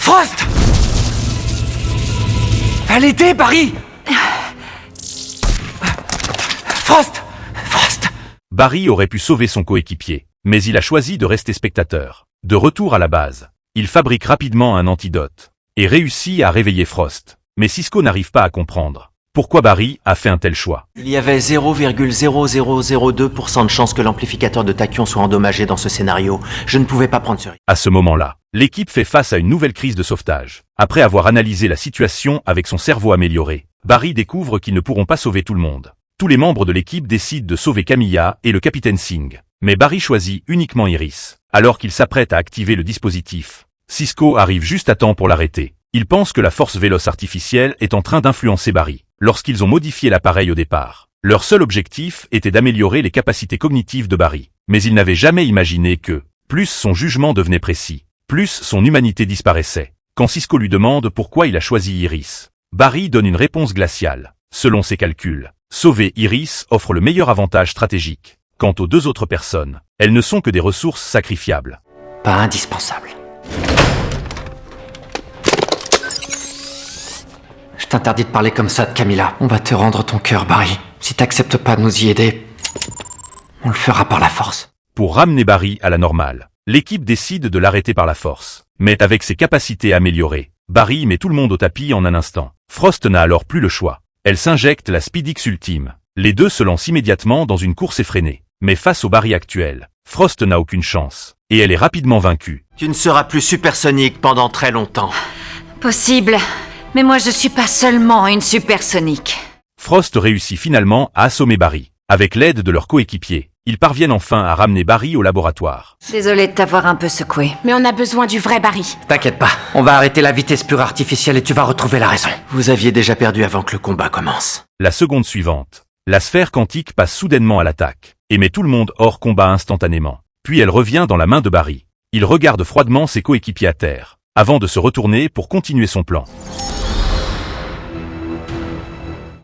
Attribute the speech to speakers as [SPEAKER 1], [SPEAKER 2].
[SPEAKER 1] Frost! À l'aider, Barry! Frost! Frost!
[SPEAKER 2] Barry aurait pu sauver son coéquipier, mais il a choisi de rester spectateur. De retour à la base, il fabrique rapidement un antidote et réussit à réveiller Frost. Mais Cisco n'arrive pas à comprendre pourquoi Barry a fait un tel choix.
[SPEAKER 3] Il y avait 0,0002% de chance que l'amplificateur de tachyon soit endommagé dans ce scénario. Je ne pouvais pas prendre ce risque.
[SPEAKER 2] À ce moment-là, l'équipe fait face à une nouvelle crise de sauvetage. Après avoir analysé la situation avec son cerveau amélioré, Barry découvre qu'ils ne pourront pas sauver tout le monde. Tous les membres de l'équipe décident de sauver Camilla et le capitaine Singh. Mais Barry choisit uniquement Iris. Alors qu'il s'apprête à activer le dispositif, Cisco arrive juste à temps pour l'arrêter. Il pense que la force véloce artificielle est en train d'influencer Barry. Lorsqu'ils ont modifié l'appareil au départ, leur seul objectif était d'améliorer les capacités cognitives de Barry. Mais ils n'avaient jamais imaginé que, plus son jugement devenait précis, plus son humanité disparaissait. Quand Cisco lui demande pourquoi il a choisi Iris, Barry donne une réponse glaciale. Selon ses calculs, sauver Iris offre le meilleur avantage stratégique. Quant aux deux autres personnes, elles ne sont que des ressources sacrifiables.
[SPEAKER 3] Pas indispensable. Je t'interdis de parler comme ça de Camilla. On va te rendre ton cœur, Barry. Si t'acceptes pas de nous y aider, on le fera par la force.
[SPEAKER 2] Pour ramener Barry à la normale, l'équipe décide de l'arrêter par la force. Mais avec ses capacités améliorées, Barry met tout le monde au tapis en un instant. Frost n'a alors plus le choix. Elle s'injecte la Speedix ultime. Les deux se lancent immédiatement dans une course effrénée. Mais face au Barry actuel, Frost n'a aucune chance. Et elle est rapidement vaincue.
[SPEAKER 3] Tu ne seras plus supersonique pendant très longtemps.
[SPEAKER 4] Possible. Mais moi je suis pas seulement une supersonique.
[SPEAKER 2] Frost réussit finalement à assommer Barry. Avec l'aide de leurs coéquipiers, ils parviennent enfin à ramener Barry au laboratoire.
[SPEAKER 4] Désolée de t'avoir un peu secoué.
[SPEAKER 5] Mais on a besoin du vrai Barry.
[SPEAKER 3] T'inquiète pas, on va arrêter la vitesse pure artificielle et tu vas retrouver la raison. Vous aviez déjà perdu avant que le combat commence.
[SPEAKER 2] La seconde suivante, la sphère quantique passe soudainement à l'attaque et met tout le monde hors combat instantanément. Puis elle revient dans la main de Barry. Il regarde froidement ses coéquipiers à terre, avant de se retourner pour continuer son plan.